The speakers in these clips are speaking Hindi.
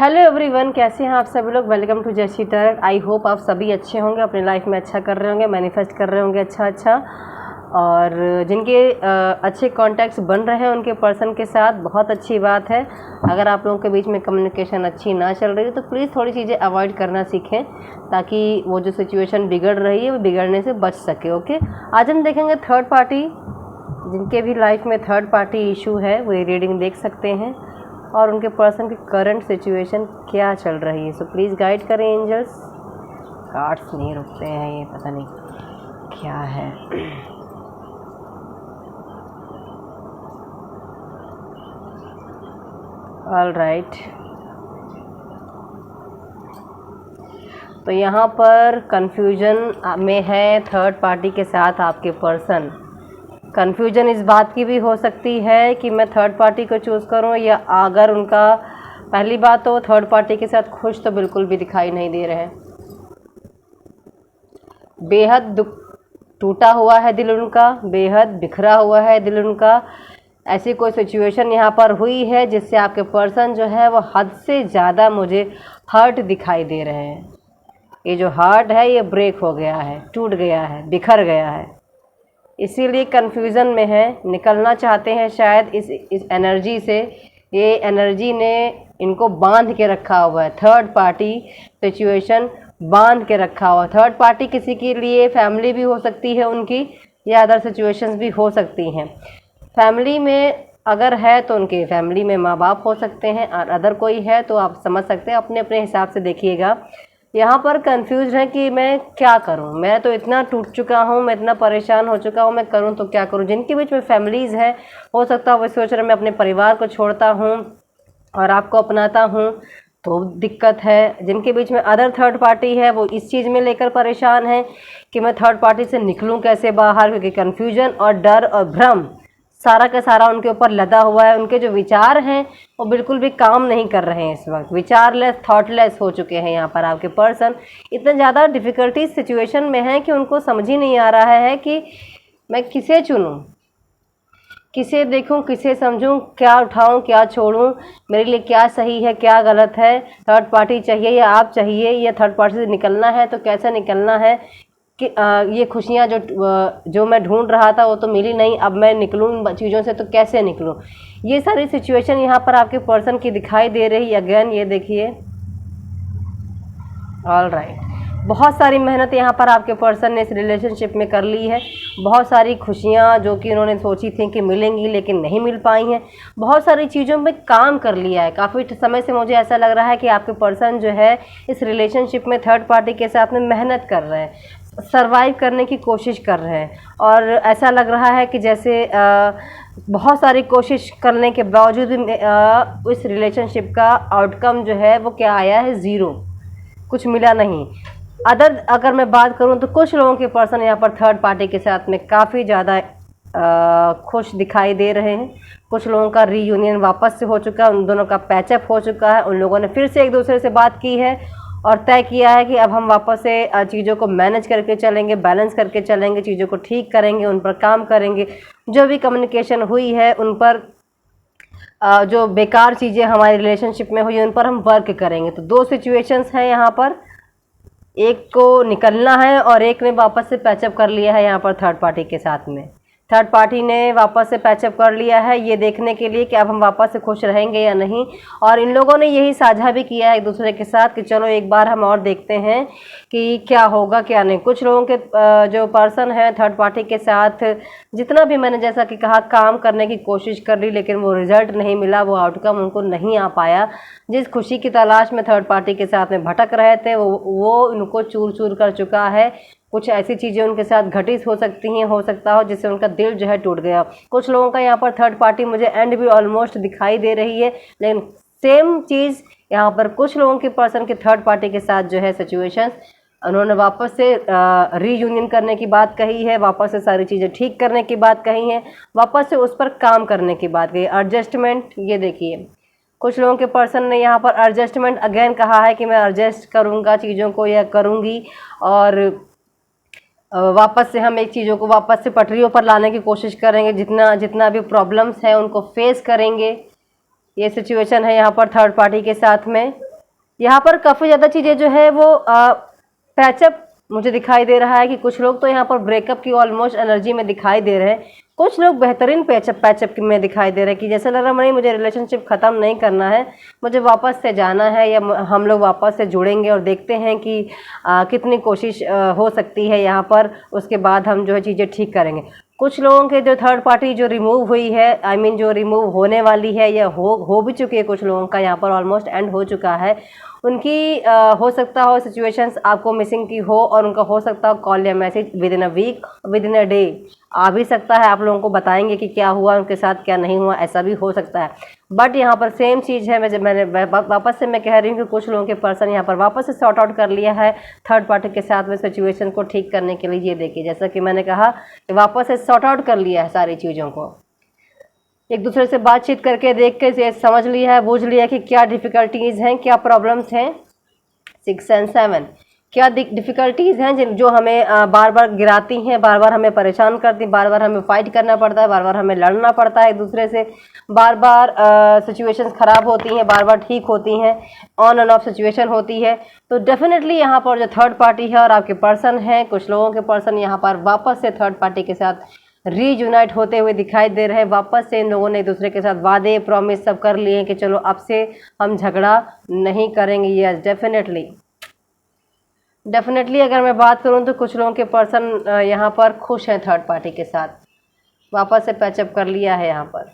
हेलो एवरीवन, कैसे हैं आप सभी लोग। वेलकम टू जैसी टैरोट। आई होप आप सभी अच्छे होंगे, अपनी लाइफ में अच्छा कर रहे होंगे, मैनिफेस्ट कर रहे होंगे अच्छा। और जिनके अच्छे कॉन्टैक्ट्स बन रहे हैं उनके पर्सन के साथ बहुत अच्छी बात है। अगर आप लोगों के बीच में कम्युनिकेशन अच्छी ना चल रही है तो प्लीज़ थोड़ी चीज़ें अवॉइड करना सीखें, ताकि वो जो सिचुएशन बिगड़ रही है वो बिगड़ने से बच सके। ओके, आज हम देखेंगे थर्ड पार्टी। जिनके भी लाइफ में थर्ड पार्टी इशू है वो ये रीडिंग देख सकते हैं और उनके पर्सन की करंट सिचुएशन क्या चल रही है। सो प्लीज़ गाइड करें एंजल्स। कार्ड्स नहीं रुकते हैं, ये पता नहीं क्या है। ऑल राइट, तो यहाँ पर कंफ्यूजन में है थर्ड पार्टी के साथ आपके पर्सन। कंफ्यूजन इस बात की भी हो सकती है कि मैं थर्ड पार्टी को चूज़ करूं, या अगर उनका पहली बात तो थर्ड पार्टी के साथ खुश तो बिल्कुल भी दिखाई नहीं दे रहे हैं। बेहद दुख टूटा हुआ है दिल उनका, बेहद बिखरा हुआ है दिल उनका। ऐसी कोई सिचुएशन यहाँ पर हुई है जिससे आपके पर्सन जो है वो हद से ज़्यादा मुझे हर्ट दिखाई दे रहे हैं। ये जो हार्ट है ये ब्रेक हो गया है, टूट गया है, बिखर गया है, इसीलिए कंफ्यूजन में है। निकलना चाहते हैं शायद इस एनर्जी से। ये एनर्जी ने इनको बांध के रखा हुआ है। थर्ड पार्टी सिचुएशन बांध के रखा हुआ है। थर्ड पार्टी किसी के लिए फैमिली भी हो सकती है उनकी, या अदर सिचुएशंस भी हो सकती हैं। फैमिली में अगर है तो उनके फैमिली में माँ बाप हो सकते हैं, और अदर कोई है तो आप समझ सकते हैं, अपने अपने हिसाब से देखिएगा। यहाँ पर कंफ्यूज है कि मैं क्या करूँ, मैं तो इतना टूट चुका हूँ, मैं इतना परेशान हो चुका हूँ, मैं करूँ तो क्या करूँ। जिनके बीच में फैमिलीज़ हैं, हो सकता है वो सोच रहे मैं अपने परिवार को छोड़ता हूँ और आपको अपनाता हूँ तो दिक्कत है। जिनके बीच में अदर थर्ड पार्टी है वो इस चीज़ में लेकर परेशान है कि मैं थर्ड पार्टी से निकलूँ कैसे बाहर, क्योंकि कन्फ्यूजन और डर और भ्रम सारा का सारा उनके ऊपर लदा हुआ है। उनके जो विचार हैं वो बिल्कुल भी काम नहीं कर रहे हैं इस वक्त। विचारलेस, थॉटलेस हो चुके हैं यहाँ पर आपके पर्सन। इतना ज़्यादा डिफ़िकल्टी सिचुएशन में है कि उनको समझ ही नहीं आ रहा है कि मैं किसे चुनूँ, किसे देखूं, किसे समझूं, क्या उठाऊं, क्या छोड़ूं, मेरे लिए क्या सही है, क्या गलत है। थर्ड पार्टी चाहिए या आप चाहिए, या थर्ड पार्टी से निकलना है तो कैसे निकलना है। कि ये खुशियाँ जो मैं ढूंढ रहा था वो तो मिली नहीं, अब मैं निकलूँ चीज़ों से तो कैसे निकलूँ। ये सारी सिचुएशन यहाँ पर आपके पर्सन की दिखाई दे रही। अगेन ये देखिए, ऑल राइट, बहुत सारी मेहनत यहाँ पर आपके पर्सन ने इस रिलेशनशिप में कर ली है। बहुत सारी खुशियाँ जो कि उन्होंने सोची थी कि मिलेंगी लेकिन नहीं मिल पाई हैं। बहुत सारी चीज़ों में काम कर लिया है। काफ़ी समय से मुझे ऐसा लग रहा है कि आपके पर्सन जो है इस रिलेशनशिप में थर्ड पार्टी के साथ में मेहनत कर रहे हैं, सरवाइव करने की कोशिश कर रहे हैं। और ऐसा लग रहा है कि जैसे बहुत सारी कोशिश करने के बावजूद भी इस रिलेशनशिप का आउटकम जो है वो क्या आया है, ज़ीरो, कुछ मिला नहीं। अगर मैं बात करूं तो कुछ लोगों के पर्सन यहाँ पर थर्ड पार्टी के साथ में काफ़ी ज़्यादा खुश दिखाई दे रहे हैं। कुछ लोगों का रीयूनियन वापस से हो चुका है, उन दोनों का पैचअप हो चुका है। उन लोगों ने फिर से एक दूसरे से बात की है और तय किया है कि अब हम वापस से चीज़ों को मैनेज करके चलेंगे, बैलेंस करके चलेंगे, चीज़ों को ठीक करेंगे, उन पर काम करेंगे। जो भी कम्युनिकेशन हुई है उन पर, जो बेकार चीज़ें हमारे रिलेशनशिप में हुई उन पर हम वर्क करेंगे। तो दो सिचुएशंस हैं यहाँ पर, एक को निकलना है और एक ने वापस से पैचअप कर लिया है यहाँ पर थर्ड पार्टी के साथ में। थर्ड पार्टी ने वापस से पैचअप कर लिया है ये देखने के लिए कि अब हम वापस से खुश रहेंगे या नहीं। और इन लोगों ने यही साझा भी किया है एक दूसरे के साथ कि चलो एक बार हम और देखते हैं कि क्या होगा क्या नहीं। कुछ लोगों के जो पर्सन है थर्ड पार्टी के साथ, जितना भी मैंने जैसा कि कहा काम करने की कोशिश कर ली लेकिन वो रिजल्ट नहीं मिला, वो आउटकम उनको नहीं आ पाया। जिस खुशी की तलाश में थर्ड पार्टी के साथ में भटक रहे थे वो इनको चूर चूर कर चुका है। कुछ ऐसी चीज़ें उनके साथ घटित हो सकती हैं, हो सकता हो जिससे उनका दिल जो है टूट गया। कुछ लोगों का यहाँ पर थर्ड पार्टी मुझे एंड भी ऑलमोस्ट दिखाई दे रही है, लेकिन सेम चीज़ यहाँ पर कुछ लोगों के पर्सन के थर्ड पार्टी के साथ जो है सिचुएशंस, उन्होंने वापस से रीयूनियन करने की बात कही है, वापस से सारी चीज़ें ठीक करने की बात कही है, वापस से उस पर काम करने की बात कही। एडजस्टमेंट, ये देखिए कुछ लोगों के पर्सन ने यहाँ पर एडजस्टमेंट अगेन कहा है कि मैं एडजस्ट करूँगा चीज़ों को या करूँगी, और वापस से हम एक चीज़ों को वापस से पटरियों पर लाने की कोशिश करेंगे। जितना भी प्रॉब्लम्स हैं उनको फेस करेंगे। ये सिचुएशन है यहाँ पर थर्ड पार्टी के साथ में। यहाँ पर काफ़ी ज़्यादा चीज़ें जो है वो पैचअप मुझे दिखाई दे रहा है कि कुछ लोग तो यहाँ पर ब्रेकअप की ऑलमोस्ट एनर्जी में दिखाई दे रहे हैं, कुछ लोग बेहतरीन पैचअप पैचअप में दिखाई दे रहे हैं कि जैसे लग रहा है नहीं, मुझे रिलेशनशिप ख़त्म नहीं करना है, मुझे वापस से जाना है, या हम लोग वापस से जुड़ेंगे और देखते हैं कि कितनी कोशिश हो सकती है यहाँ पर, उसके बाद हम जो है चीज़ें ठीक करेंगे। कुछ लोगों के जो थर्ड पार्टी जो रिमूव हुई है, आई मीन जो रिमूव होने वाली है या हो भी चुकी है, कुछ लोगों का यहाँ पर ऑलमोस्ट एंड हो चुका है, उनकी हो सकता हो सिचुएशंस आपको मिसिंग की हो, और उनका हो सकता हो कॉल या message within a week, within a day आ भी सकता है। आप लोगों को बताएंगे कि क्या हुआ उनके साथ, क्या नहीं हुआ, ऐसा भी हो सकता है। बट यहाँ पर सेम चीज़ है, मैंने वापस से मैं कह रही हूँ कि कुछ लोगों के पर्सन यहाँ पर वापस से सॉर्ट आउट कर लिया है थर्ड पार्टी के साथ में सिचुएशन को ठीक करने के लिए। ये देखिए, जैसा कि मैंने कहा कि वापस से सॉर्ट आउट कर लिया है सारी चीज़ों को, एक दूसरे से बातचीत करके देख के समझ लिया है, बूझ लिया कि क्या डिफ़िकल्टीज़ हैं, क्या प्रॉब्लम्स हैं। 6 एंड 7 क्या डिफ़िकल्टीज़ हैं जो हमें बार बार गिराती हैं, बार बार हमें परेशान करती, बार बार हमें फ़ाइट करना पड़ता है, बार बार हमें लड़ना पड़ता है एक दूसरे से, बार बार सिचुएशंस ख़राब होती हैं, बार बार ठीक होती हैं, ऑन एंड ऑफ सिचुएशन होती है। तो डेफिनेटली यहाँ पर जो थर्ड पार्टी है और आपके पर्सन हैं, कुछ लोगों के पर्सन यहाँ पर वापस से थर्ड पार्टी के साथ रीयूनाइट होते हुए दिखाई दे रहे हैं। वापस से इन लोगों ने एक दूसरे के साथ वादे प्रॉमिस सब कर लिए हैं कि चलो अब से हम झगड़ा नहीं करेंगे। यस, डेफिनेटली अगर मैं बात करूं तो कुछ लोगों के पर्सन यहाँ पर खुश हैं थर्ड पार्टी के साथ, वापस से पैचअप कर लिया है। यहाँ पर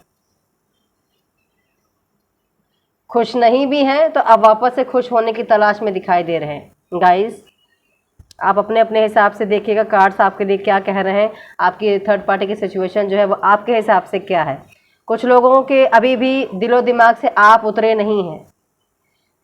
खुश नहीं भी हैं तो अब वापस से खुश होने की तलाश में दिखाई दे रहे हैं। गाइस, आप अपने अपने हिसाब से देखिएगा कार्ड्स आपके लिए क्या कह रहे हैं, आपकी थर्ड पार्टी की सिचुएशन जो है वो आपके हिसाब से क्या है। कुछ लोगों के अभी भी दिलो दिमाग से आप उतरे नहीं हैं,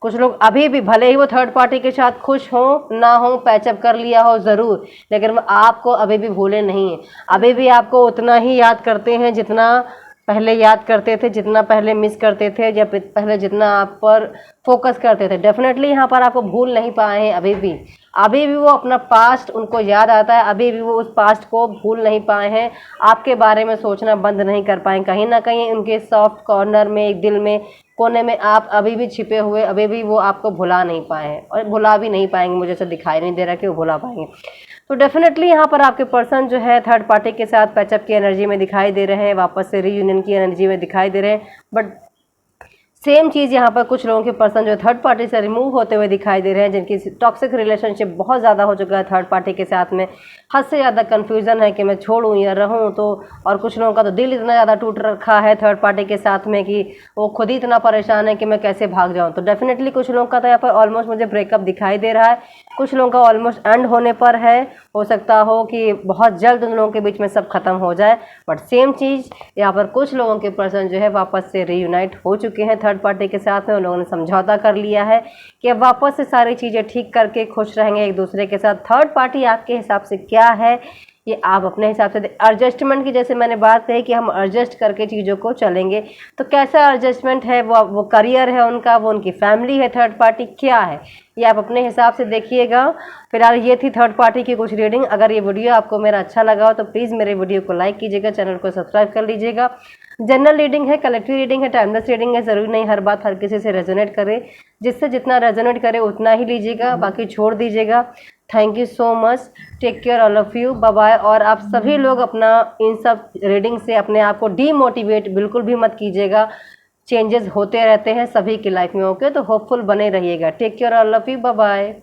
कुछ लोग अभी भी भले ही वो थर्ड पार्टी के साथ खुश हों ना हो, पैचअप कर लिया हो ज़रूर, लेकिन वो आपको अभी भी भूले नहीं हैं, अभी भी आपको उतना ही याद करते हैं जितना पहले याद करते थे, जितना पहले मिस करते थे, या पहले जितना आप पर फोकस करते थे। डेफिनेटली यहाँ पर आपको भूल नहीं पाए हैं अभी भी वो अपना पास्ट उनको याद आता है, अभी भी वो उस पास्ट को भूल नहीं पाए हैं, आपके बारे में सोचना बंद नहीं कर पाए। कहीं ना कहीं उनके सॉफ्ट कॉर्नर में, एक दिल में, कोने में आप अभी भी छिपे हुए, अभी भी वो आपको भुला नहीं पाए हैं और भुला भी नहीं पाएंगे। मुझे ऐसा दिखाई नहीं दे रहा कि वो भुला पाएंगे। तो डेफिनेटली यहाँ पर आपके पर्सन जो है थर्ड पार्टी के साथ पैचअप की एनर्जी में दिखाई दे रहे हैं, वापस से रीयूनियन की एनर्जी में दिखाई दे रहे हैं। बट सेम चीज़ यहाँ पर कुछ लोगों के पर्सन जो थर्ड पार्टी से रिमूव होते हुए दिखाई दे रहे हैं, जिनकी टॉक्सिक रिलेशनशिप बहुत ज़्यादा हो चुका है थर्ड पार्टी के साथ में, हद से ज़्यादा कन्फ्यूज़न है कि मैं छोड़ूं या रहूं। तो और कुछ लोगों का तो दिल इतना ज़्यादा टूट रखा है थर्ड पार्टी के साथ में कि वो खुद ही इतना परेशान है कि मैं कैसे भाग जाऊँ। तो डेफिनेटली कुछ लोगों का तो यहाँ पर ऑलमोस्ट मुझे ब्रेकअप दिखाई दे रहा है, कुछ लोगों का ऑलमोस्ट एंड होने पर है, हो सकता हो कि बहुत जल्द उन लोगों के बीच में सब खत्म हो जाए। बट सेम चीज़ यहाँ पर कुछ लोगों के पर्सन जो है वापस से रीयूनाइट हो चुके हैं थर्ड पार्टी के साथ में, उन लोगों ने समझौता कर लिया है कि अब वापस से सारी चीज़ें ठीक करके खुश रहेंगे एक दूसरे के साथ। थर्ड पार्टी आपके हिसाब से क्या है ये आप अपने हिसाब से एडजस्टमेंट की, जैसे मैंने बात कही कि हम एडजस्ट करके चीज़ों को चलेंगे, तो कैसा एडजस्टमेंट है, वो करियर है उनका, वो उनकी फैमिली है, थर्ड पार्टी क्या है, ये आप अपने हिसाब से देखिएगा। फिलहाल ये थी थर्ड पार्टी की कुछ रीडिंग। अगर ये वीडियो आपको मेरा अच्छा लगा हो तो प्लीज़ मेरे वीडियो को लाइक कीजिएगा, चैनल को सब्सक्राइब कर लीजिएगा। जनरल रीडिंग है, कलेक्टिव रीडिंग है, टाइमलेस रीडिंग है, ज़रूरी नहीं हर बात हर किसी से रेजोनेट करे, जिससे जितना रेजोनेट करे उतना ही लीजिएगा, बाकी छोड़ दीजिएगा। Thank you so much, take care all of you, bye bye. और आप सभी लोग अपना इन सब रीडिंग से अपने आप को डीमोटिवेट बिल्कुल भी मत कीजिएगा, चेंजेस होते रहते हैं सभी की लाइफ में। ओके, तो होपफुल बने रहिएगा। Take care all of you, bye bye.